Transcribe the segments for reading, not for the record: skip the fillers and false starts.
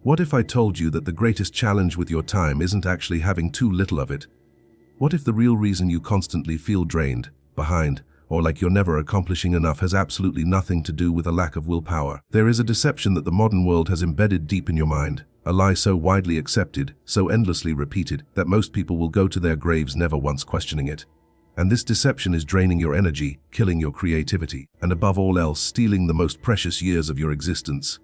What if I told you that the greatest challenge with your time isn't actually having too little of it? What if the real reason you constantly feel drained, behind, or like you're never accomplishing enough has absolutely nothing to do with a lack of willpower? There is a deception that the modern world has embedded deep in your mind, a lie so widely accepted, so endlessly repeated, that most people will go to their graves never once questioning it. And this deception is draining your energy, killing your creativity, and above all else, stealing the most precious years of your existence.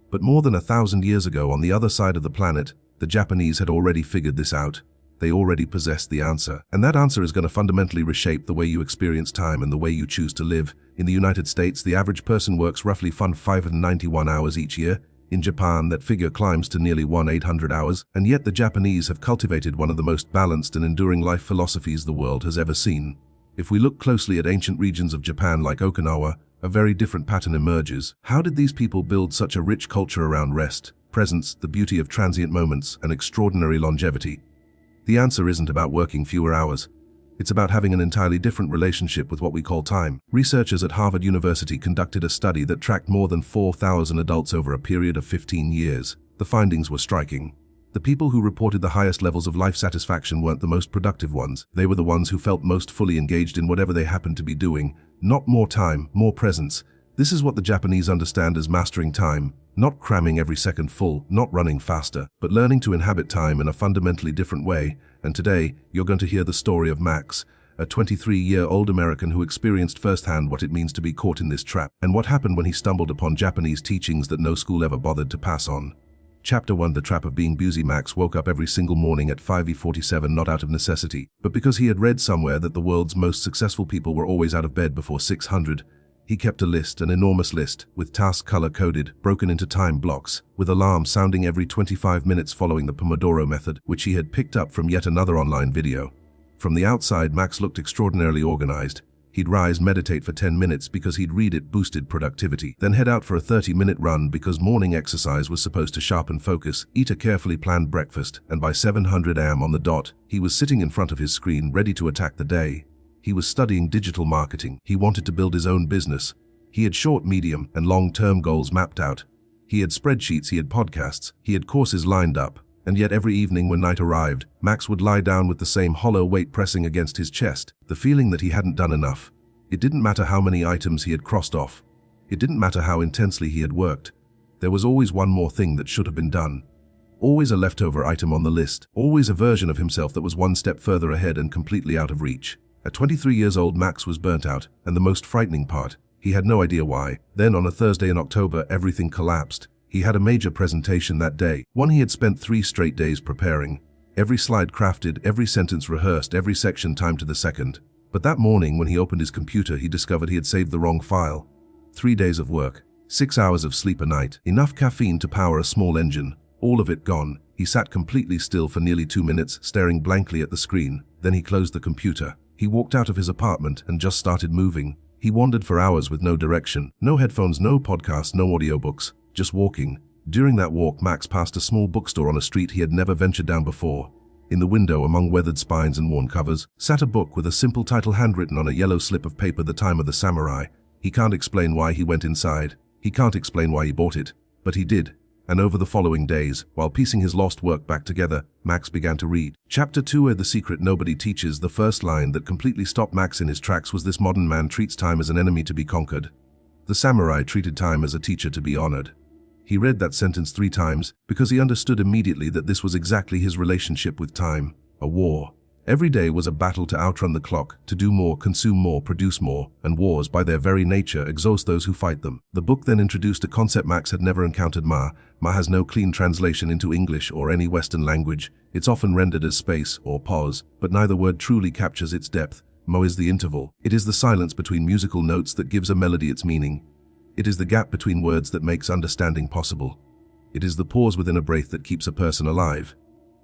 But more than 1,000 years ago, on the other side of the planet, the Japanese had already figured this out. They already possessed the answer. And that answer is going to fundamentally reshape the way you experience time and the way you choose to live. In the United States, the average person works roughly 591 hours each year. In Japan, that figure climbs to nearly 1,800 hours, and yet the Japanese have cultivated one of the most balanced and enduring life philosophies the world has ever seen. If we look closely at ancient regions of Japan like Okinawa, a very different pattern emerges. How did these people build such a rich culture around rest, presence, the beauty of transient moments, and extraordinary longevity? The answer isn't about working fewer hours. It's about having an entirely different relationship with what we call time. Researchers at Harvard University conducted a study that tracked more than 4,000 adults over a period of 15 years. The findings were striking. The people who reported the highest levels of life satisfaction weren't the most productive ones. They were the ones who felt most fully engaged in whatever they happened to be doing. Not more time, more presence. This is what the Japanese understand as mastering time. Not cramming every second full, not running faster, but learning to inhabit time in a fundamentally different way. And today, you're going to hear the story of Max, a 23-year-old American who experienced firsthand what it means to be caught in this trap, and what happened when he stumbled upon Japanese teachings that no school ever bothered to pass on. Chapter 1: The Trap of Being Busy. Max woke up every single morning at 5:47, not out of necessity, but because he had read somewhere that the world's most successful people were always out of bed before 600. He kept a list, an enormous list, with tasks color-coded, broken into time blocks, with alarms sounding every 25 minutes following the Pomodoro method, which he had picked up from yet another online video. From the outside, Max looked extraordinarily organized. He'd rise, meditate for 10 minutes because he'd read it boosted productivity, then head out for a 30-minute run because morning exercise was supposed to sharpen focus, eat a carefully planned breakfast, and by 700 am on the dot, he was sitting in front of his screen ready to attack the day. He was studying digital marketing. He wanted to build his own business. He had short, medium, and long-term goals mapped out. He had spreadsheets, he had podcasts, he had courses lined up. And yet every evening when night arrived, Max would lie down with the same hollow weight pressing against his chest, the feeling that he hadn't done enough. It didn't matter how many items he had crossed off. It didn't matter how intensely he had worked. There was always one more thing that should have been done. Always a leftover item on the list. Always a version of himself that was one step further ahead and completely out of reach. At 23 years old, Max was burnt out, and the most frightening part, he had no idea why. Then on a Thursday in October, everything collapsed. He had a major presentation that day, one he had spent 3 straight days preparing. Every slide crafted, every sentence rehearsed, every section timed to the second. But that morning when he opened his computer, he discovered he had saved the wrong file. 3 days of work, 6 hours of sleep a night, enough caffeine to power a small engine, all of it gone. He sat completely still for nearly 2 minutes, staring blankly at the screen. Then he closed the computer. He walked out of his apartment and just started moving. He wandered for hours with no direction, no headphones, no podcasts, no audiobooks. Just walking. During that walk, Max passed a small bookstore on a street he had never ventured down before. In the window, among weathered spines and worn covers, sat a book with a simple title handwritten on a yellow slip of paper, The Time of the Samurai. He can't explain why he went inside. He can't explain why he bought it. But he did. And over the following days, while piecing his lost work back together, Max began to read. Chapter 2: The Secret Nobody Teaches. The first line that completely stopped Max in his tracks was, "This modern man treats time as an enemy to be conquered. The samurai treated time as a teacher to be honored." He read that sentence 3 times because he understood immediately that this was exactly his relationship with time, a war. Every day was a battle to outrun the clock, to do more, consume more, produce more, and wars, by their very nature, exhaust those who fight them. The book then introduced a concept Max had never encountered. Ma has no clean translation into English or any Western language. It's often rendered as space or pause, but neither word truly captures its depth. Mo is the interval. It is the silence between musical notes that gives a melody its meaning. It is the gap between words that makes understanding possible. It is the pause within a breath that keeps a person alive.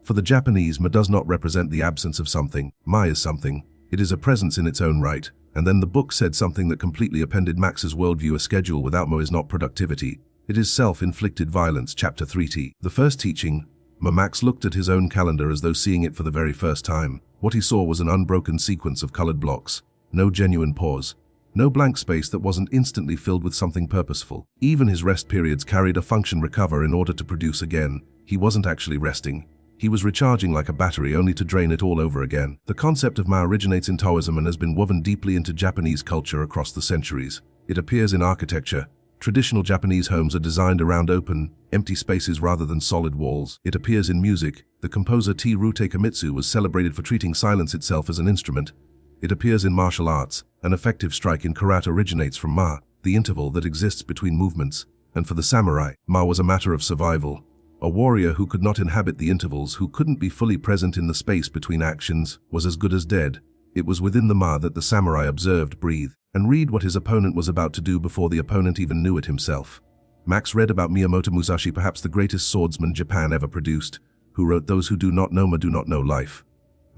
For the Japanese, Ma does not represent the absence of something. Ma is something. It is a presence in its own right. And then the book said something that completely upended Max's worldview. A schedule without Ma is not productivity. It is self-inflicted violence. Chapter 3. The first teaching. Max looked at his own calendar as though seeing it for the very first time. What he saw was an unbroken sequence of colored blocks. No genuine pause. No blank space that wasn't instantly filled with something purposeful. Even his rest periods carried a function: recover in order to produce again. He wasn't actually resting. He was recharging like a battery, only to drain it all over again. The concept of Ma originates in Taoism and has been woven deeply into Japanese culture across the centuries. It appears in architecture. Traditional Japanese homes are designed around open, empty spaces rather than solid walls. It appears in music. The composer Teruo Takemitsu was celebrated for treating silence itself as an instrument. It appears in martial arts. An effective strike in karate originates from Ma, the interval that exists between movements. And for the samurai, Ma was a matter of survival. A warrior who could not inhabit the intervals, who couldn't be fully present in the space between actions, was as good as dead. It was within the Ma that the samurai observed, breathe, and read what his opponent was about to do before the opponent even knew it himself. Max read about Miyamoto Musashi, perhaps the greatest swordsman Japan ever produced, who wrote, "Those who do not know Ma do not know life."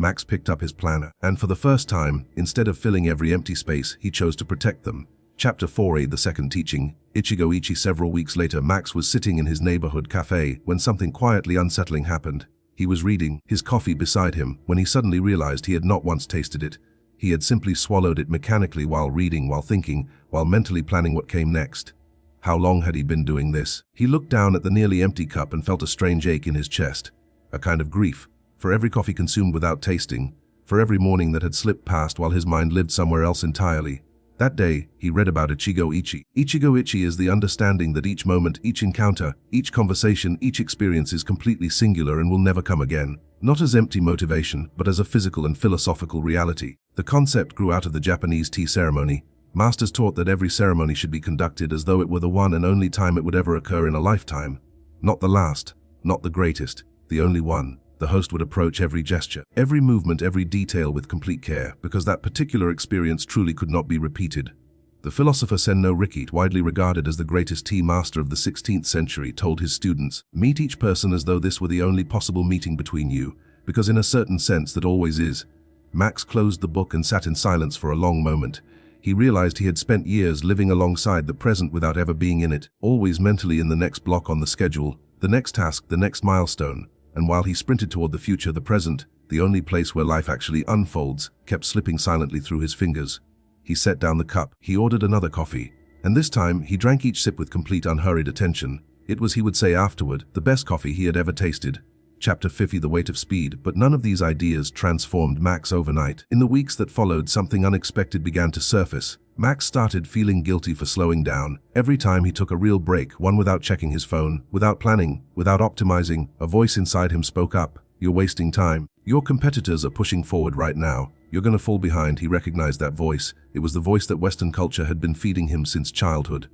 Max picked up his planner, and for the first time, instead of filling every empty space, he chose to protect them. Chapter 4a, the second teaching. Ichigo Ichie. Several weeks later, Max was sitting in his neighborhood cafe when something quietly unsettling happened. He was reading, his coffee beside him, when he suddenly realized he had not once tasted it. He had simply swallowed it mechanically while reading, while thinking, while mentally planning what came next. How long had he been doing this? He looked down at the nearly empty cup and felt a strange ache in his chest. A kind of grief. For every coffee consumed without tasting. For every morning that had slipped past while his mind lived somewhere else entirely. That day, he read about Ichigo Ichie. Ichigo Ichie is the understanding that each moment, each encounter, each conversation, each experience is completely singular and will never come again. Not as empty motivation, but as a physical and philosophical reality. The concept grew out of the Japanese tea ceremony. Masters taught that every ceremony should be conducted as though it were the one and only time it would ever occur in a lifetime. Not the last, not the greatest, the only one. The host would approach every gesture, every movement, every detail with complete care, because that particular experience truly could not be repeated. The philosopher Senno Rikki, widely regarded as the greatest tea master of the 16th century, told his students, "Meet each person as though this were the only possible meeting between you, because in a certain sense that always is." Max closed the book and sat in silence for a long moment. He realized he had spent years living alongside the present without ever being in it, always mentally in the next block on the schedule, the next task, the next milestone. And while he sprinted toward the future, the present, the only place where life actually unfolds, kept slipping silently through his fingers. He set down the cup. He ordered another coffee. And this time, he drank each sip with complete unhurried attention. It was, he would say afterward, the best coffee he had ever tasted. Chapter 50, the weight of speed. But none of these ideas transformed Max overnight. In the weeks that followed, something unexpected began to surface. Max started feeling guilty for slowing down. Every time he took a real break, one without checking his phone, without planning, without optimizing, a voice inside him spoke up. "You're wasting time. Your competitors are pushing forward right now. You're gonna fall behind." He recognized that voice. It was the voice that Western culture had been feeding him since childhood.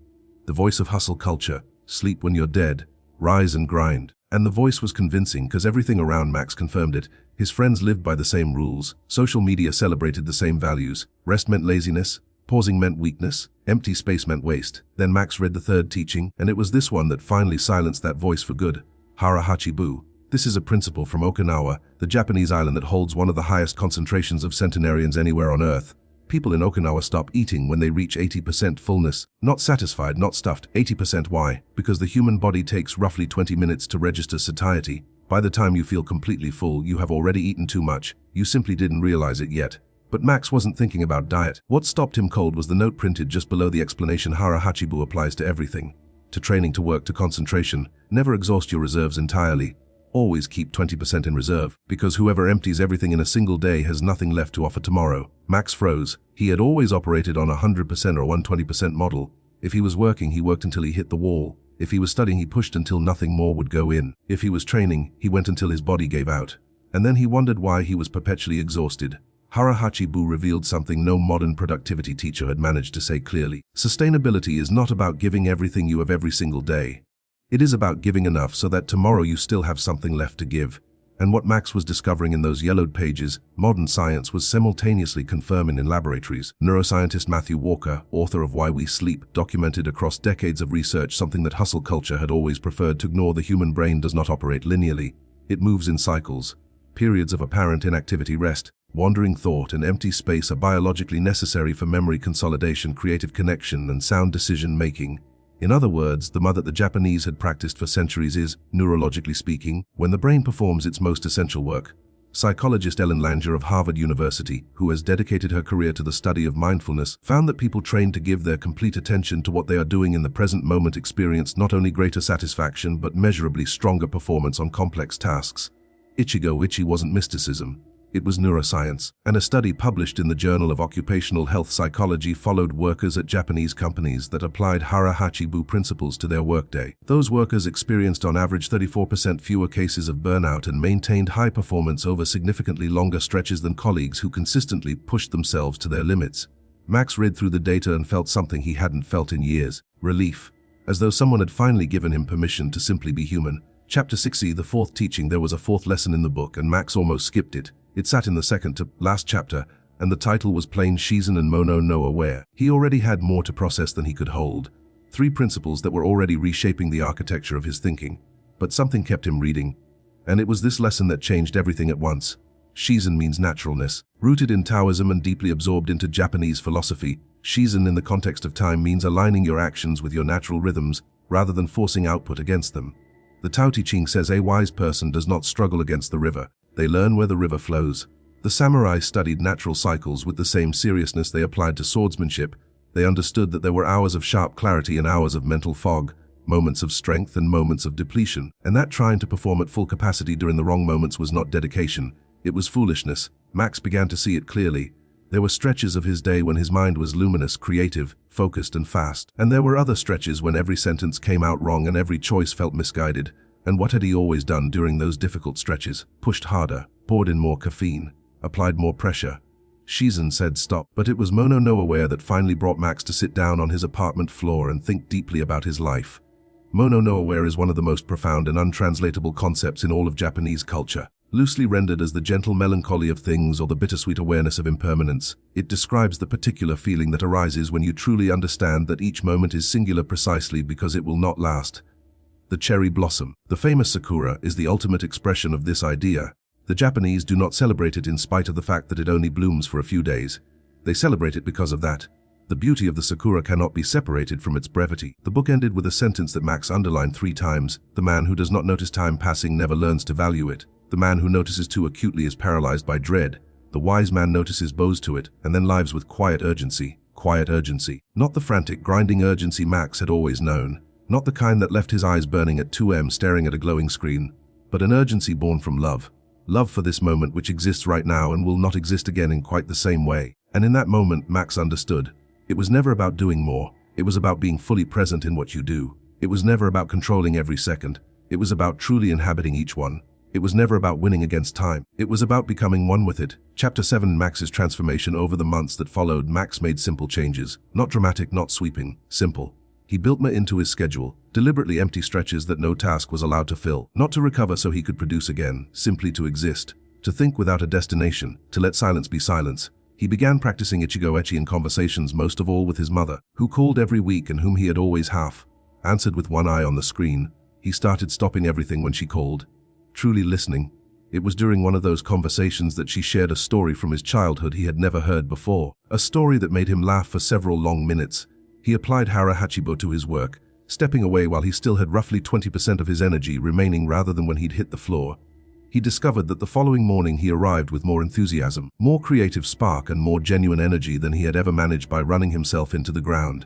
The voice of hustle culture. Sleep when you're dead. Rise and grind. And the voice was convincing because everything around Max confirmed it. His friends lived by the same rules. Social media celebrated the same values. Rest meant laziness. Pausing meant weakness. Empty space meant waste. Then Max read the third teaching, and it was this one that finally silenced that voice for good. Hara Hachi. This is a principle from Okinawa, the Japanese island that holds one of the highest concentrations of centenarians anywhere on Earth. People in Okinawa stop eating when they reach 80% fullness. Not satisfied, not stuffed. 80%. Why? Because the human body takes roughly 20 minutes to register satiety. By the time you feel completely full, you have already eaten too much. You simply didn't realize it yet. But Max wasn't thinking about diet. What stopped him cold was the note printed just below the explanation. Hara Hachi applies to everything. To training, to work, to concentration. Never exhaust your reserves entirely. Always keep 20% in reserve, because whoever empties everything in a single day has nothing left to offer tomorrow. Max froze. He had always operated on a 100% or 120% model. If he was working, he worked until he hit the wall. If he was studying, he pushed until nothing more would go in. If he was training, he went until his body gave out. And then he wondered why he was perpetually exhausted. Hara Hachi revealed something no modern productivity teacher had managed to say clearly. Sustainability is not about giving everything you have every single day. It is about giving enough so that tomorrow you still have something left to give. And what Max was discovering in those yellowed pages, modern science was simultaneously confirming in laboratories. Neuroscientist Matthew Walker, author of Why We Sleep, documented across decades of research something that hustle culture had always preferred to ignore. The human brain does not operate linearly. It moves in cycles. Periods of apparent inactivity, rest, wandering thought, and empty space are biologically necessary for memory consolidation, creative connection, and sound decision-making. In other words, the mother that the Japanese had practiced for centuries is, neurologically speaking, when the brain performs its most essential work. Psychologist Ellen Langer of Harvard University, who has dedicated her career to the study of mindfulness, found that people trained to give their complete attention to what they are doing in the present moment experience not only greater satisfaction but measurably stronger performance on complex tasks. Ichigo Ichie wasn't mysticism. It was neuroscience, and a study published in the Journal of Occupational Health Psychology followed workers at Japanese companies that applied Hara Hachi principles to their workday. Those workers experienced on average 34% fewer cases of burnout and maintained high performance over significantly longer stretches than colleagues who consistently pushed themselves to their limits. Max read through the data and felt something he hadn't felt in years: relief, as though someone had finally given him permission to simply be human. Chapter 6e, the fourth teaching. There was a fourth lesson in the book, and Max almost skipped it. It sat in the second to last chapter, and the title was plain: Shizen and Mono no Aware. He already had more to process than he could hold. 3 principles that were already reshaping the architecture of his thinking. But something kept him reading, and it was this lesson that changed everything at once. Shizen means naturalness. Rooted in Taoism and deeply absorbed into Japanese philosophy, Shizen in the context of time means aligning your actions with your natural rhythms rather than forcing output against them. The Tao Te Ching says a wise person does not struggle against the river. They learn where the river flows. The samurai studied natural cycles with the same seriousness they applied to swordsmanship. They understood that there were hours of sharp clarity and hours of mental fog, moments of strength and moments of depletion, and that trying to perform at full capacity during the wrong moments was not dedication. It was foolishness. Max began to see it clearly. There were stretches of his day when his mind was luminous, creative, focused and fast. And there were other stretches when every sentence came out wrong and every choice felt misguided. And what had he always done during those difficult stretches? Pushed harder, poured in more caffeine, applied more pressure. Shizen said stop, but it was Mono no Aware that finally brought Max to sit down on his apartment floor and think deeply about his life. Mono no Aware is one of the most profound and untranslatable concepts in all of Japanese culture. Loosely rendered as the gentle melancholy of things or the bittersweet awareness of impermanence, it describes the particular feeling that arises when you truly understand that each moment is singular precisely because it will not last. The cherry blossom, the famous sakura, is the ultimate expression of this idea. The Japanese do not celebrate it in spite of the fact that it only blooms for a few days. They celebrate it because of that. The beauty of the sakura cannot be separated from its brevity. The book ended with a sentence that Max underlined 3 times. The man who does not notice time passing never learns to value it. The man who notices too acutely is paralyzed by dread. The wise man notices bows to it and then lives with quiet urgency. Quiet urgency. Not the frantic, grinding urgency Max had always known. Not the kind that left his eyes burning at 2 a.m. staring at a glowing screen, but an urgency born from love. Love for this moment which exists right now and will not exist again in quite the same way. And in that moment, Max understood. It was never about doing more. It was about being fully present in what you do. It was never about controlling every second. It was about truly inhabiting each one. It was never about winning against time. It was about becoming one with it. Chapter 7, Max's transformation. Over the months that followed, Max made simple changes. Not dramatic, not sweeping. Simple. He built more into his schedule, deliberately empty stretches that no task was allowed to fill. Not to recover so he could produce again, simply to exist. To think without a destination, to let silence be silence. He began practicing Ichigo Ichie in conversations, most of all with his mother, who called every week and whom he had always half answered with one eye on the screen. He started stopping everything when she called. Truly listening. It was during one of those conversations that she shared a story from his childhood he had never heard before. A story that made him laugh for several long minutes. He applied Hara Hachi to his work, stepping away while he still had roughly 20% of his energy remaining rather than when he'd hit the floor. He discovered that the following morning he arrived with more enthusiasm, more creative spark and more genuine energy than he had ever managed by running himself into the ground.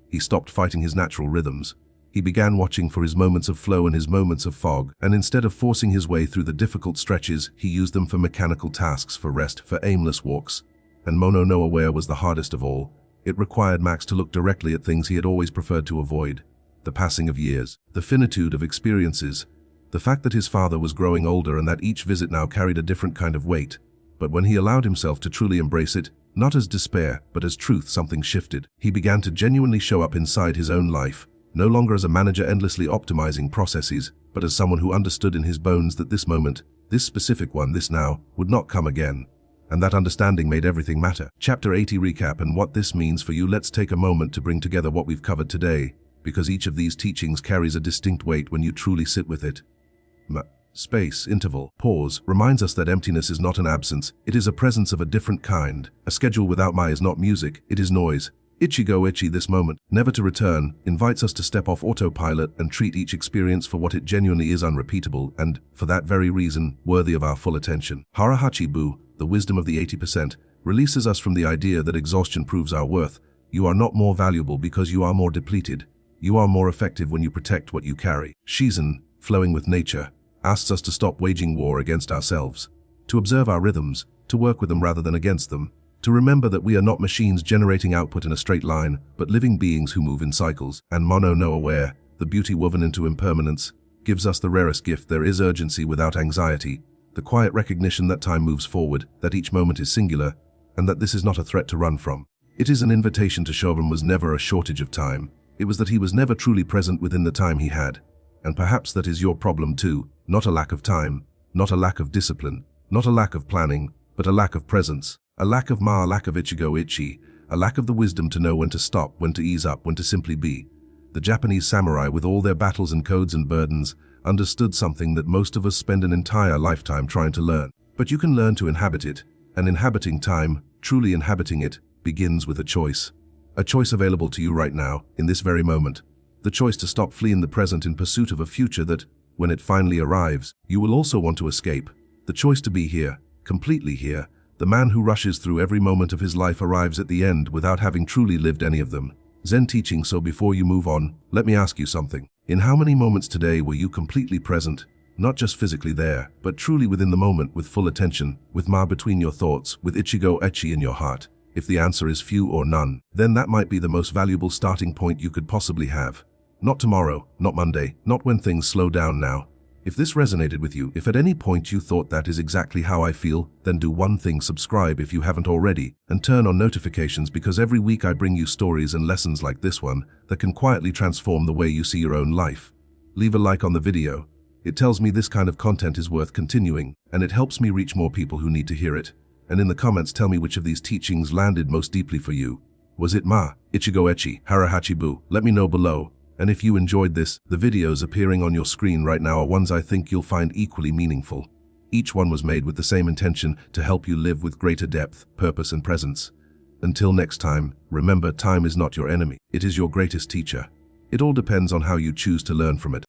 He stopped fighting his natural rhythms. He began watching for his moments of flow and his moments of fog, and instead of forcing his way through the difficult stretches, he used them for mechanical tasks, for rest, for aimless walks. And Mono no Aware was the hardest of all. It required Max to look directly at things he had always preferred to avoid. The passing of years, the finitude of experiences, the fact that his father was growing older and that each visit now carried a different kind of weight. But when he allowed himself to truly embrace it, not as despair, but as truth, something shifted. He began to genuinely show up inside his own life, no longer as a manager endlessly optimizing processes, but as someone who understood in his bones that this moment, this specific one, this now, would not come again. And that understanding made everything matter. Chapter 80 recap and what this means for you. Let's take a moment to bring together what we've covered today, because each of these teachings carries a distinct weight when you truly sit with it. Space, interval, pause, reminds us that emptiness is not an absence, it is a presence of a different kind. A schedule without is not music, it is noise. Ichigo Ichie, this moment, never to return, invites us to step off autopilot and treat each experience for what it genuinely is, unrepeatable, and, for that very reason, worthy of our full attention. Hara Hachi Bu, the wisdom of the 80%, releases us from the idea that exhaustion proves our worth. You are not more valuable because you are more depleted. You are more effective when you protect what you carry. Shizen, flowing with nature, asks us to stop waging war against ourselves, to observe our rhythms, to work with them rather than against them, to remember that we are not machines generating output in a straight line, but living beings who move in cycles. And Mono no aware, the beauty woven into impermanence, gives us the rarest gift. There is urgency without anxiety, the quiet recognition that time moves forward, that each moment is singular, and that this is not a threat to run from. It is an invitation to show him was never a shortage of time. It was that he was never truly present within the time he had. And perhaps that is your problem too, not a lack of time, not a lack of discipline, not a lack of planning, but a lack of presence. A lack of a lack of Ichigo Ichie, a lack of the wisdom to know when to stop, when to ease up, when to simply be. The Japanese samurai, with all their battles and codes and burdens, understood something that most of us spend an entire lifetime trying to learn. But you can learn to inhabit it, and inhabiting time, truly inhabiting it, begins with a choice. A choice available to you right now, in this very moment. The choice to stop fleeing the present in pursuit of a future that, when it finally arrives, you will also want to escape. The choice to be here, completely here. The man who rushes through every moment of his life arrives at the end without having truly lived any of them. Zen teaching. So before you move on, let me ask you something. In how many moments today were you completely present, not just physically there, but truly within the moment, with full attention, with Ma between your thoughts, with Ichigo Ichie in your heart? If the answer is few or none, then that might be the most valuable starting point you could possibly have. Not tomorrow, not Monday, not when things slow down now. If this resonated with you, if at any point you thought that is exactly how I feel, then do one thing: subscribe if you haven't already, and turn on notifications, because every week I bring you stories and lessons like this one that can quietly transform the way you see your own life. Leave a like on the video. It tells me this kind of content is worth continuing, and it helps me reach more people who need to hear it. And in the comments, tell me which of these teachings landed most deeply for you. Was it Ichigo Ichie, Hara Hachi Bu? Let me know below. And if you enjoyed this, the videos appearing on your screen right now are ones I think you'll find equally meaningful. Each one was made with the same intention: to help you live with greater depth, purpose, and presence. Until next time, remember, time is not your enemy. It is your greatest teacher. It all depends on how you choose to learn from it.